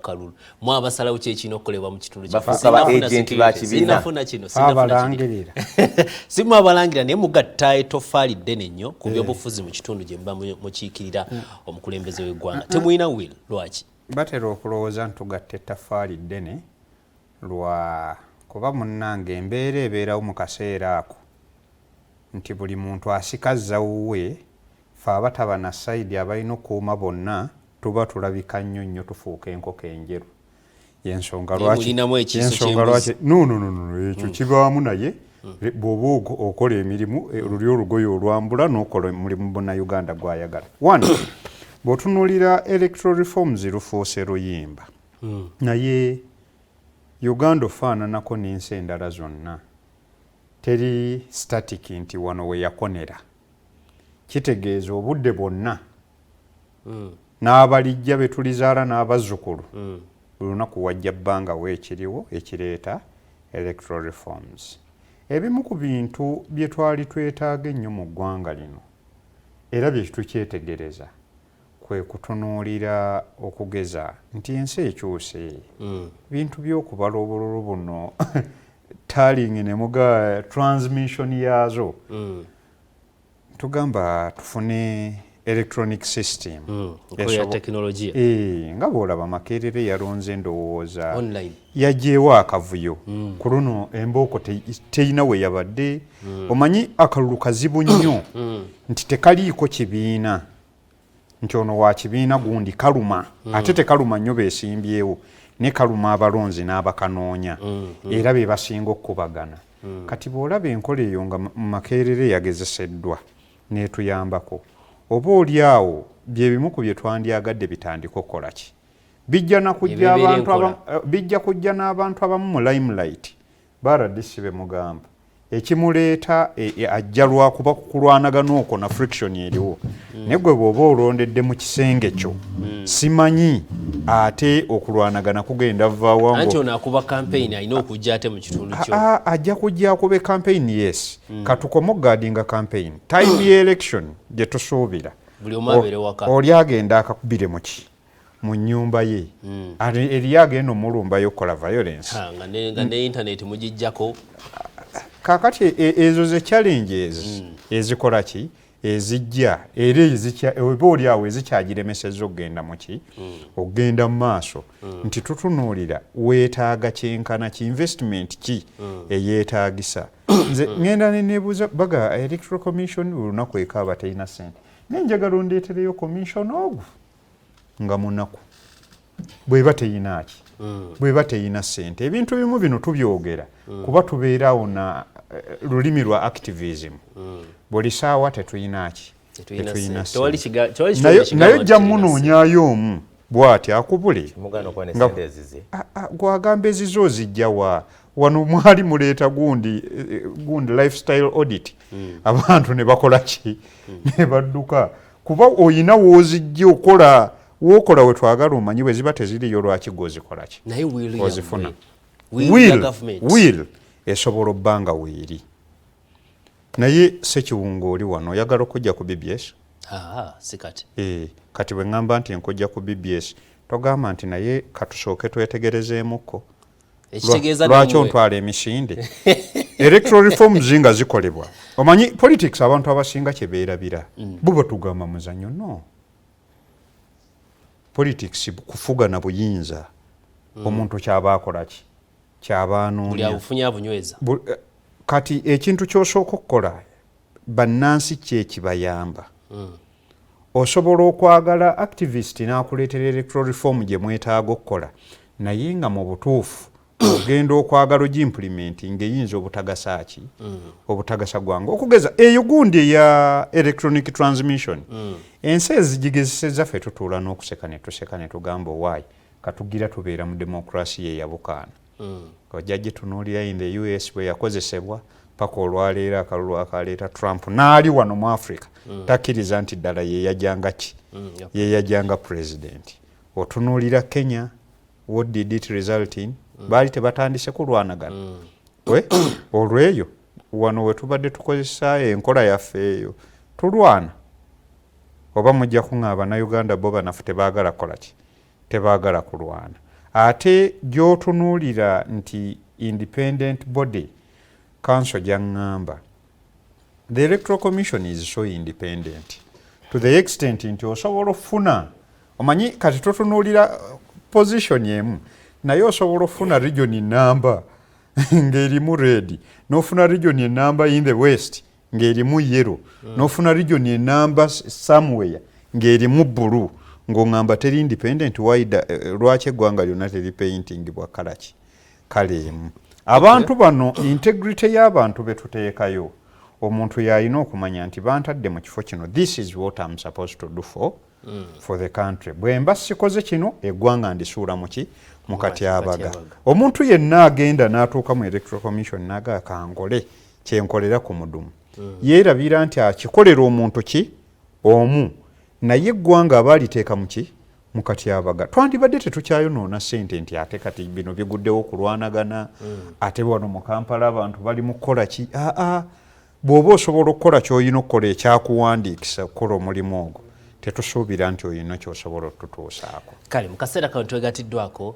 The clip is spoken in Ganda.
kalulu mwabasalawo kyekino okolebwa mu kitundu bafuuka agent bakibiina sinafuna kino abalangirira simu abalangira naye mugatta etoffaali ddene nnyo ku byobufuzi mu kitundu gye muba mukiikirira omukulembeze w'eggwanga temulina will lwaki batera okulowooza ntugatta ettaffaali ddene lwa kuba munnange embeera ebeerawo mu kaseera ako nti buli muntu asikazza wuwe fe abataba na sayidi abalina okuuma bonna tuba tulabika nnyo nnyo tufuuka enkoko enjeru yensonga lwaki ekyo kibaamu naye bw'oba okola emirimu luli olugoye olwambula n'okola omulimu bonnayuganda gwayagala one bw'otunuulira electoral reforms lufuuse luyimba naye Uganda ofaananako n'ensi endala zonna teri static nti wano we yakonera kitegeeza obudde bwonna n'abalijja be tulizaala n'abazzukulu buli lunaku wajja bbanga weekiriwo ekireeta electoral reforms. Ebimu ku bintu bye twali twetaaga ennyo mu ggwanga lino era bye tukyetegereza kwe kutunuulira okugeza nti ensi ekyuse bintu by'okubala obululu buno tallying ne muga transmission yaazo tugamba tufune electronic system ya teknolojia nga bw'olaba Makerere yalonze ndowooza online yajeewo akavuyo ku luno embooko teyina we yabadde omanyi akalulu kazibu nnyo nti tekaliiko kibiina nti ono wa kibiina gundi kaluma ate tekaluma nnyo beesimbyewo ne kaluma abalonzi n'abakanoonya era be basinga okubagana kati bw'olaba enkola eyo nga Makerere yagezeseddwa n'etuyambako oba oli awo bye bimu ku bye twandyagadde bitandika okukola ki bijja kujja n'abantu abamu mu limelight baradisi be mugamba ekimuleeta ajja lwakuba kulwanagana okwo na friction eriwo naye gwe bw'oba olondedde mu kisenge kyo simanyi ate okulwanagana kugenda vaawango anti ono akuba campaign alina okujja ate mu kitundu kyo ajja kujja akuba campaign yes katukoma okugaadinga campaign time ya election gye tusuubira buli omu abeere waka oli agenda akakubire muki mu nnyumba ye eri agenda omulumbayo okukola violence nga ne internet mugijjako kakati ezo ze challenges ezikola ki ezijja era oba oli awo ezikyagiremesezza okugenda muki okugenda mu maaso nti tutunuulira weetaaga kyenkana ki investment ki eyeetaagisa nze ngenda neneebuuza baga electoral commission olunaku ekaaba terina ssente nenjagala ndeetereyo commission ogwo nga munaku bweba teyina ki bweba teyina ssente ebintu bimu bino tubyogera kuba tubeerawo na lulimi lwa activism buli saawa tetuyina ki tetuyina naye ojja munoonyaayo omu bw'ati akubule gwagamba ezizo ozijja wano mwali muleeta gundi lifestyle audit abantu ne bakola ki ne badduka kuba oyina w'ozijja wokola we twagala omanyi bwe ziba teziriyo lwaki gw'ozikola ki ozifuna will esobola obbanga weeri naye sekiwunga oli wano oyagala okujja ku BBS kati bwe ŋŋamba nti nkojja ku BBS togamba nti naye katusooke twetegerezeemuko lwaki ontwala emisinde electoral reforms nga zikolebwa omanyi politics abantu abasinga kye beerabira bo batugamba muzannyo no politics kufuga na buyinza omuntu kyaba akola ki kyaba anoonya kati ekintu ky'osooka okukola bannansi kyekibayamba osobola okwagala activist n'akuleetera electoral reform gye mwetaaga okukola naye nga mu butuufu ogenda okwagala ogimplementing eyinza obutagasa ki obutagasa gwange okugeza eyo gundi eya electronic transmission ensi ezigigezeseza ffe tutuula n'okuseka ne tuseka ne tugamba owaayi katugira tubeera mu demokrasi ye yabukaana ojja gitunuulira in the US bwe yakozesebwa paka olwaleero akalulu akaleeta Trump n'ali wano mu Africa takkiriza nti ddala yeyajanga ki yeyajanga president otunuulira Kenya what did it result in baali tebatandise kulwanagana olweyo wano we tubadde tukozesa enkola yaffe eyo tulwana oba mujja kuŋŋaaba na Uganda bo banafu tebaagala kola ki tebaagala kulwana ate gy'otunuulira nti independent body council gy'aŋŋamba, the electoral commission is so independent to the extent nti osobola ofuna, omanyi kati totunuulira position emu naye osobola ofuna region number ng'erimu red, n'ofuna region number in the west ng'erimu yellow, n'ofuna region number somewhere ng'erimu blue, ng'oŋŋamba teri independent wide, lwaki eggwanga lyonna teri painting bwa kala ki kala emu. Abantu bano integrity y'abantu be tuteekayo, omuntu yalina okumanya nti bantadde mu kifo kino, this is what I'm supposed to do for the country. Bwe mba sikoze kino eggwanga ndisuula muki mu katyabaga. Omuntu yenna agenda n'atuuka mu electoral commission naga kangole kyenkolera ku mudumu, yeerabira nti akikolera omuntu ki omu, naye eggwanga aba aliteeka muki mu katyabaga. Twandibadde tetukyayonoona ssente nti ate kati bino biguddewo okulwanagana, ate wano mu Kampala abantu bali mu kukola ki. Bw'oba osobola okukola ky'olina okukola ekyakuwandiikisa okukola omulimu ogwo, tetusuubira nti olina ky'osobola otutuusaako. Kale mu kaseera kano twegatiddwako